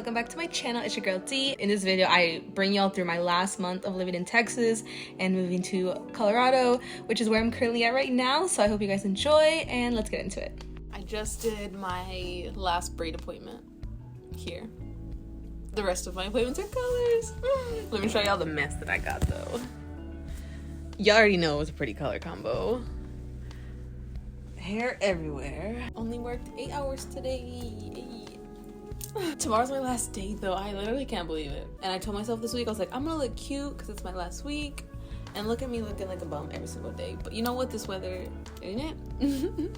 welcome back to my channel. It's your girl D. In this video I bring y'all through my last month of living in Texas and moving to Colorado, which is where I'm currently at right now. So I hope you guys enjoy and let's get into it. I just did my last braid appointment here. The rest of my appointments are colors. Let me show y'all the mess that I got though. Y'all already know it was a pretty color combo. Hair everywhere. Only worked 8 hours today. Tomorrow's my last day though. I literally can't believe it. And I told myself this week, I was like, I'm gonna look cute because it's my last week. And look at me looking like a bum every single day. But you know what? This weather, ain't it?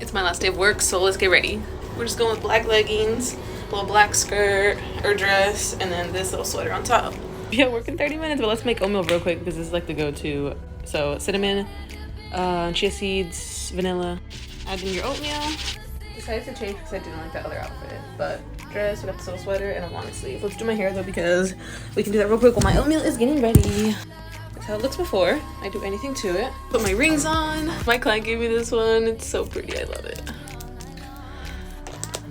It's my last day of work, so let's get ready. We're just going with black leggings, a little black skirt or dress, and then this little sweater on top. Yeah, work in 30 minutes, but let's make oatmeal real quick because this is like the go-to. So cinnamon, chia seeds, vanilla. Add in your oatmeal. Decided to change because I didn't like that other outfit, but dress, we got this little sweater and a long sleeve. Let's do my hair though because we can do that real quick while my oatmeal is getting ready. That's how it looks before I do anything to it. Put my rings on. My client gave me this one. It's so pretty. I love it.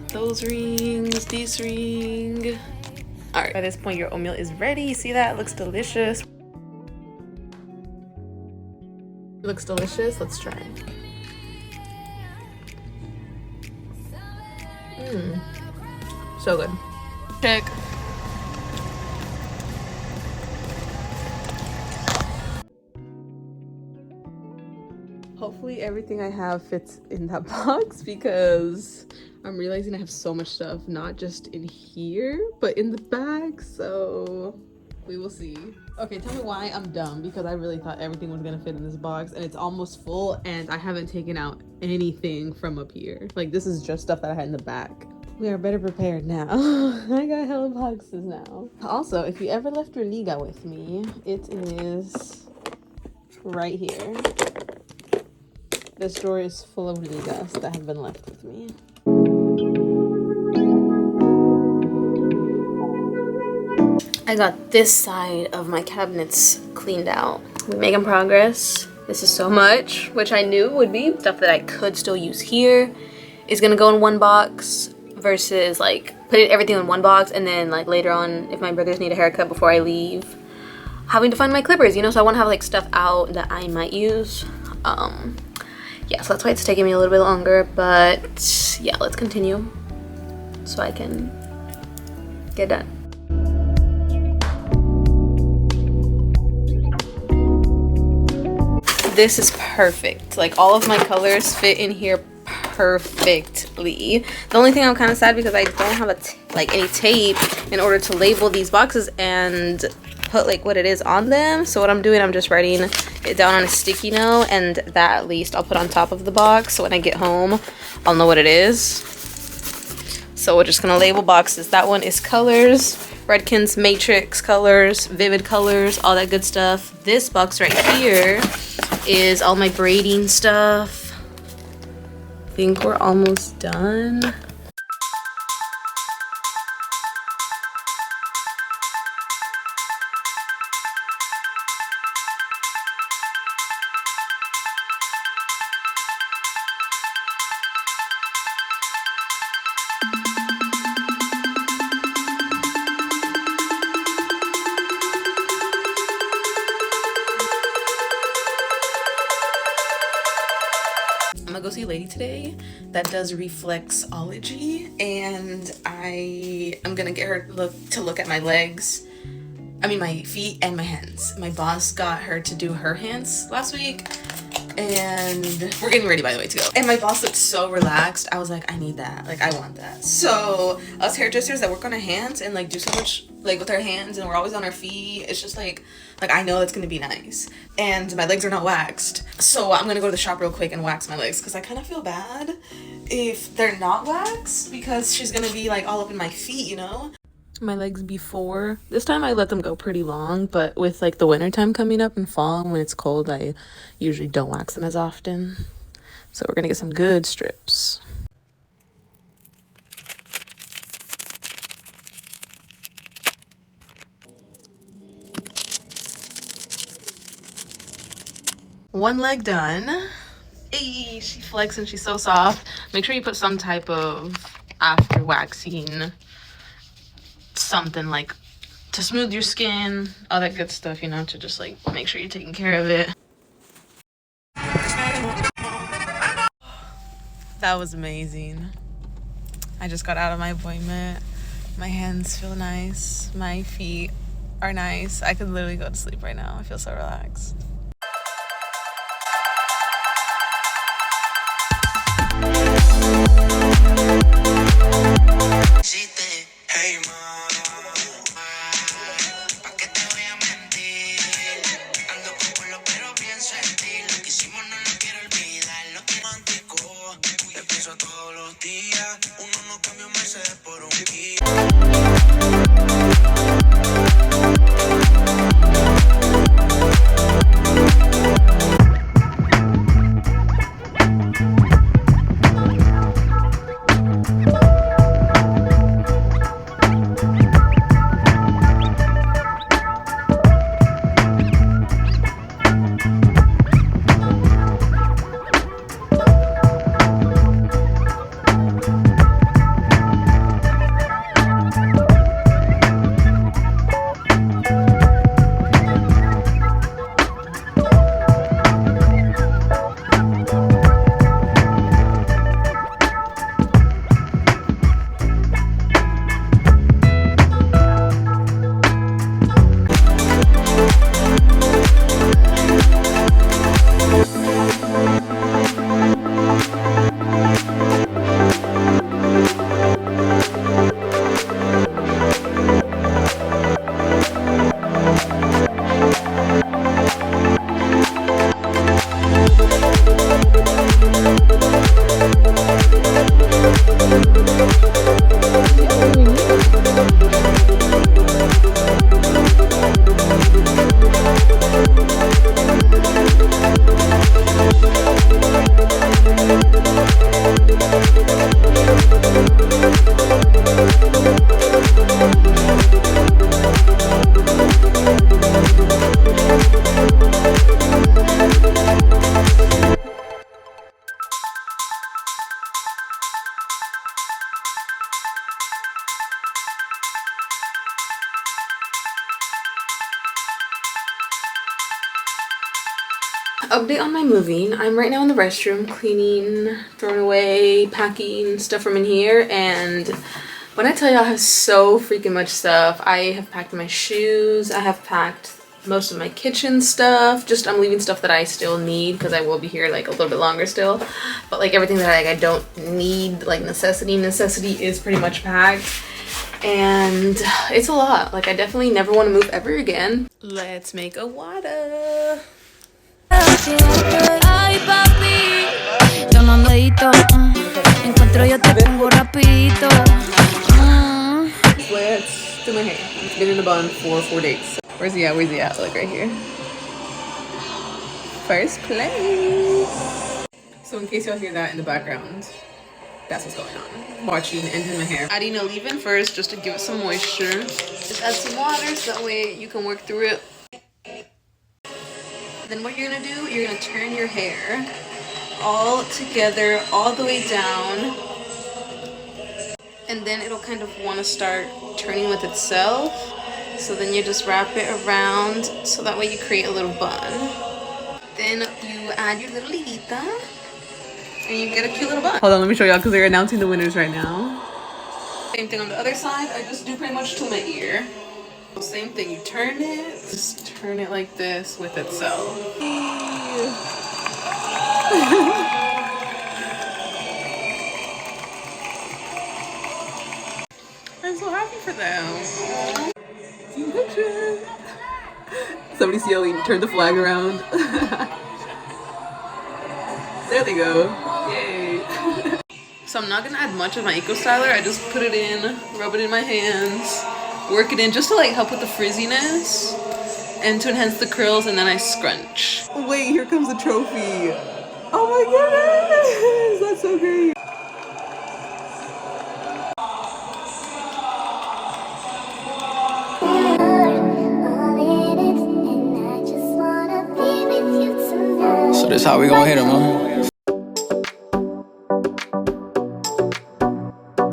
Those rings, this ring. All right, by this point your oatmeal is ready. See that? It looks delicious. It looks delicious. Let's try. So good. Check. Hopefully everything I have fits in that box because I'm realizing I have so much stuff, not just in here, but in the bag, so we will see. Okay, tell me why I'm dumb because I really thought everything was gonna fit in this box and it's almost full and I haven't taken out anything from up here. Like this is just stuff that I had in the back. We are better prepared now. I got hella boxes now. Also, if you ever left your Liga with me, it is right here. This drawer is full of Ligas that have been left with me. I got this side of my cabinets cleaned out. We're making progress. This is so much, which I knew would be stuff that I could still use here. Is gonna go in one box versus like putting everything in one box and then like later on if my brothers need a haircut before I leave, having to find my clippers, you know, so I want to have like stuff out that I might use. Yeah, so that's why it's taking me a little bit longer, but yeah, let's continue so I can get done. This is perfect. Like all of my colors fit in here perfectly. The only thing I'm kind of sad because I don't have any tape in order to label these boxes and put like what it is on them. So what I'm doing, I'm just writing it down on a sticky note, and that at least I'll put on top of the box so when I get home I'll know what it is. So we're just gonna label boxes. That one is colors, Redken's Matrix colors, vivid colors, all that good stuff. This box right here is all my braiding stuff. I think we're almost done. I'm gonna go see a lady today that does reflexology, and I am gonna get her to look at my legs. I mean my feet and my hands. My boss got her to do her hands last week, and we're getting ready by the way to go. And my boss looked so relaxed. I was like, I need that. Like I want that. So us hairdressers that work on our hands and like do so much like with our hands and we're always on our feet, it's just like I know it's gonna be nice. And my legs are not waxed, so I'm gonna go to the shop real quick and wax my legs because I kind of feel bad if they're not waxed because she's gonna be like all up in my feet, you know. My legs before this time I let them go pretty long, but with like the winter time coming up and fall when it's cold, I usually don't wax them as often. So we're gonna get some good strips. One leg done. Hey, she flexing, she's so soft. Make sure you put some type of after waxing something like to smooth your skin, all that good stuff, you know, to just like make sure you're taking care of it. That was amazing. I just got out of my appointment. My hands feel nice. My feet are nice. I could literally go to sleep right now. I feel so relaxed. Update on my moving. I'm right now in the restroom cleaning, throwing away, packing stuff from in here, and when I tell you I have so freaking much stuff, I have packed my shoes, I have packed most of my kitchen stuff, just I'm leaving stuff that I still need because I will be here like a little bit longer still, but like everything that I don't need, like necessity is pretty much packed, and it's a lot. Like I definitely never want to move ever again. Let's make a water. Ay papi, yo no andadito, encuentro yo te pongo rapidito. Let's do my hair. It's been in a bun for 4 days. Where's he at? Where's he at? Like right here. First place. So in case y'all hear that in the background, that's what's going on. Watching and doing my hair. Adding a leave-in first just to give it some moisture. Just add some water so that way you can work through it. Then what you're gonna do, you're gonna turn your hair all together, all the way down, and then it'll kind of want to start turning with itself. So then you just wrap it around so that way you create a little bun. Then you add your little liguita and you get a cute little bun. Hold on, let me show y'all because they're announcing the winners right now. Same thing on the other side. I just do pretty much to my ear. Same thing, you turn it, just turn it like this with itself. I'm so happy for them. Team picture. Somebody's yelling, turn the flag around. There they go. Yay. So I'm not gonna add much of my Eco Styler. I just put it in, rub it in my hands, work it in just to like help with the frizziness and to enhance the curls, and then I scrunch. Wait, here comes the trophy. Oh my goodness, that's so great. So this how we gonna hit him, huh?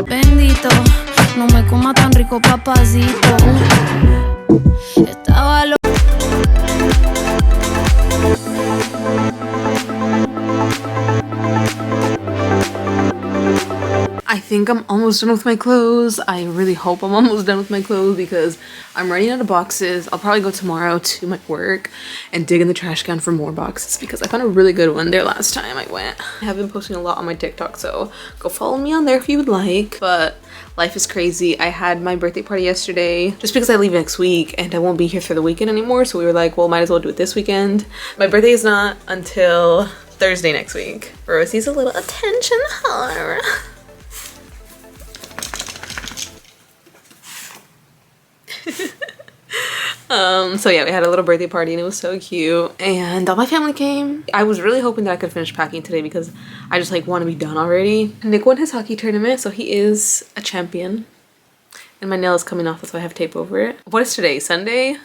Bendito, no me coma tan rico, papacito. Estaba loco. I think I'm almost done with my clothes. I really hope I'm almost done with my clothes because I'm running out of boxes. I'll probably go tomorrow to my work and dig in the trash can for more boxes because I found a really good one there last time I went. I have been posting a lot on my TikTok, so go follow me on there if you would like. But life is crazy. I had my birthday party yesterday just because I leave next week and I won't be here for the weekend anymore. So we were like, well, might as well do it this weekend. My birthday is not until Thursday next week. Rosie's a little attention whore. So yeah, we had a little birthday party and it was so cute and all my family came. I was really hoping that I could finish packing today because I just like want to be done already. Nick won his hockey tournament, so he is a champion. And my nail is coming off, so I have tape over it. What is today? Sunday?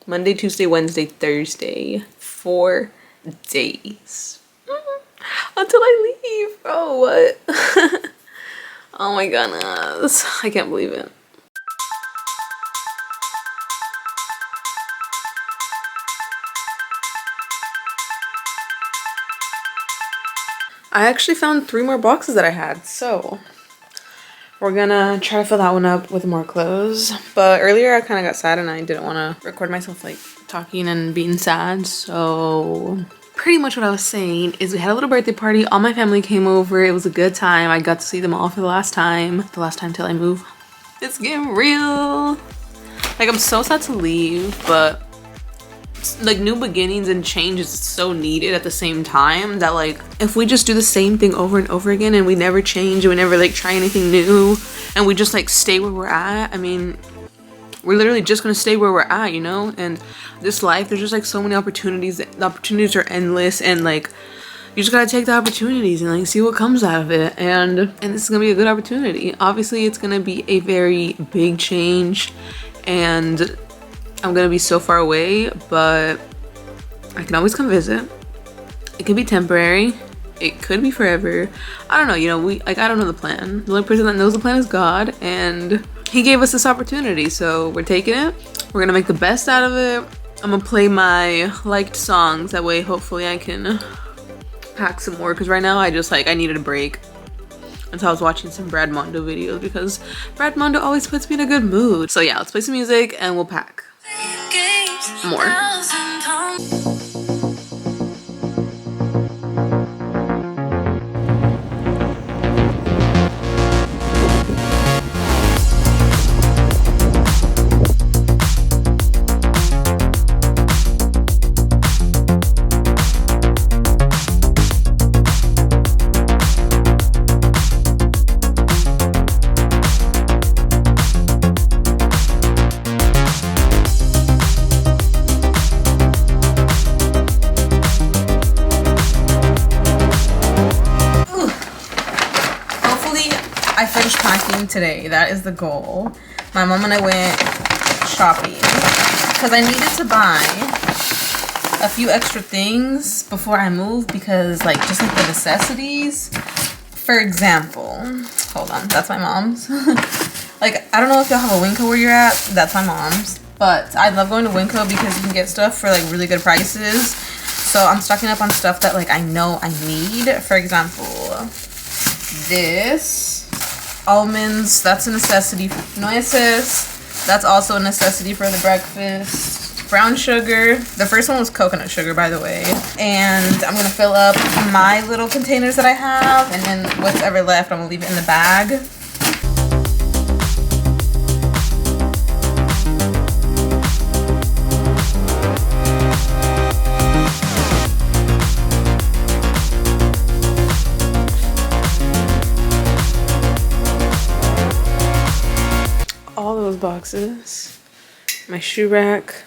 Monday, Tuesday, Wednesday, Thursday. 4 days. Until I leave. Oh, what? Oh my goodness. I can't believe it. I actually found 3 more boxes that I had, so we're gonna try to fill that one up with more clothes. But earlier I kind of got sad and I didn't want to record myself like talking and being sad, so pretty much what I was saying is we had a little birthday party. All my family came over. It was a good time. I got to see them all for the last time till I move. It's getting real. Like, I'm so sad to leave, but like new beginnings and change is so needed at the same time that like if we just do the same thing over and over again and we never change and we never like try anything new and we just like stay where we're at, I mean, we're literally just gonna stay where we're at, you know? And this life, there's just like so many opportunities. The opportunities are endless and like you just gotta take the opportunities and like see what comes out of it. And this is gonna be a good opportunity. Obviously it's gonna be a very big change and I'm gonna be so far away, but I can always come visit. It could be temporary. It could be forever. I don't know, you know, I don't know the plan. The only person that knows the plan is God, and he gave us this opportunity, so we're taking it. We're gonna make the best out of it. I'm gonna play my liked songs. That way, hopefully I can pack some more, because right now I needed a break. Until I was watching some Brad Mondo videos, because Brad Mondo always puts me in a good mood. So yeah, let's play some music and we'll pack more. I finished packing today. That is the goal. My mom and I went shopping because I needed to buy a few extra things before I move, because like just like the necessities. For example, hold on, that's my mom's. Like, I don't know if y'all have a Winco where you're at. That's my mom's. But I love going to Winco because you can get stuff for like really good prices. So I'm stocking up on stuff that like I know I need. For example, this almonds, that's a necessity. Nueces, that's also a necessity for the breakfast. Brown sugar, the first one was coconut sugar, by the way. And I'm gonna fill up my little containers that I have, and then what's ever left I'm gonna leave it in the bag. All those boxes, my shoe rack,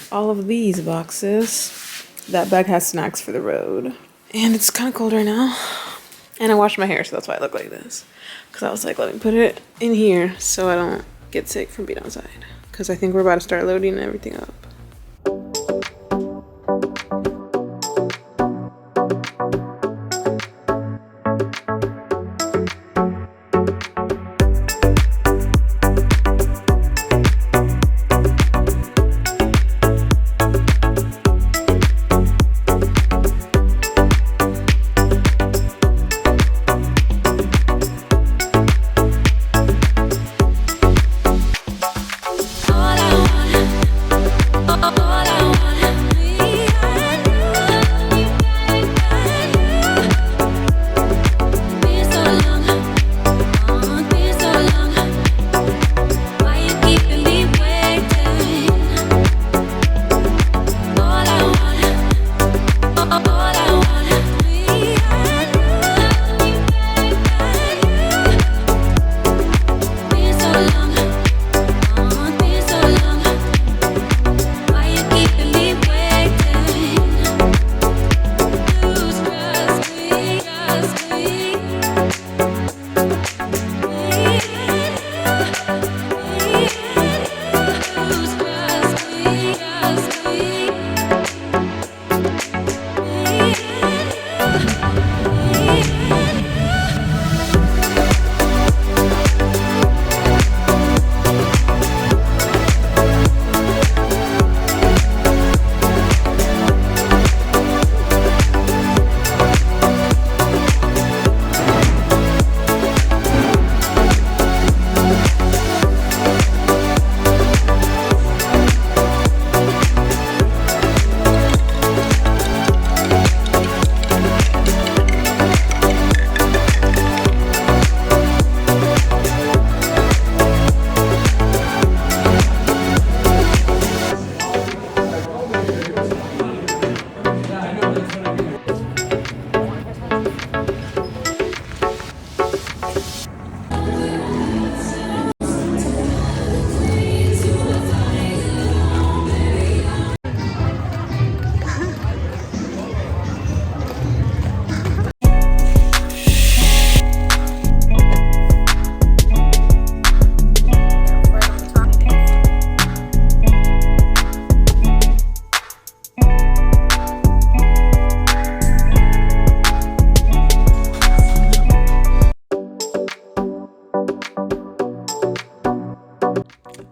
all of these boxes. That bag has snacks for the road. And it's kind of cold right now. And I washed my hair, so that's why I look like this. Because I was like, let me put it in here so I don't get sick from being outside. Because I think we're about to start loading everything up.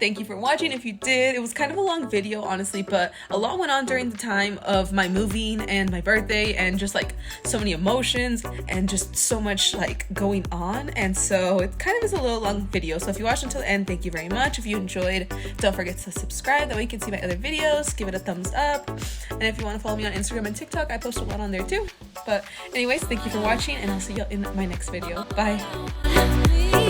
thank you for watching. If you did, it was kind of a long video, honestly, but a lot went on during the time of my moving and my birthday, and just like so many emotions and just so much like going on, and so it kind of is a little long video. So if you watched until the end, thank you very much. If you enjoyed, don't forget to subscribe, that way you can see my other videos. Give it a thumbs up, and if you want to follow me on Instagram and TikTok, I post a lot on there too. But anyways, thank you for watching, and I'll see you in my next video. Bye.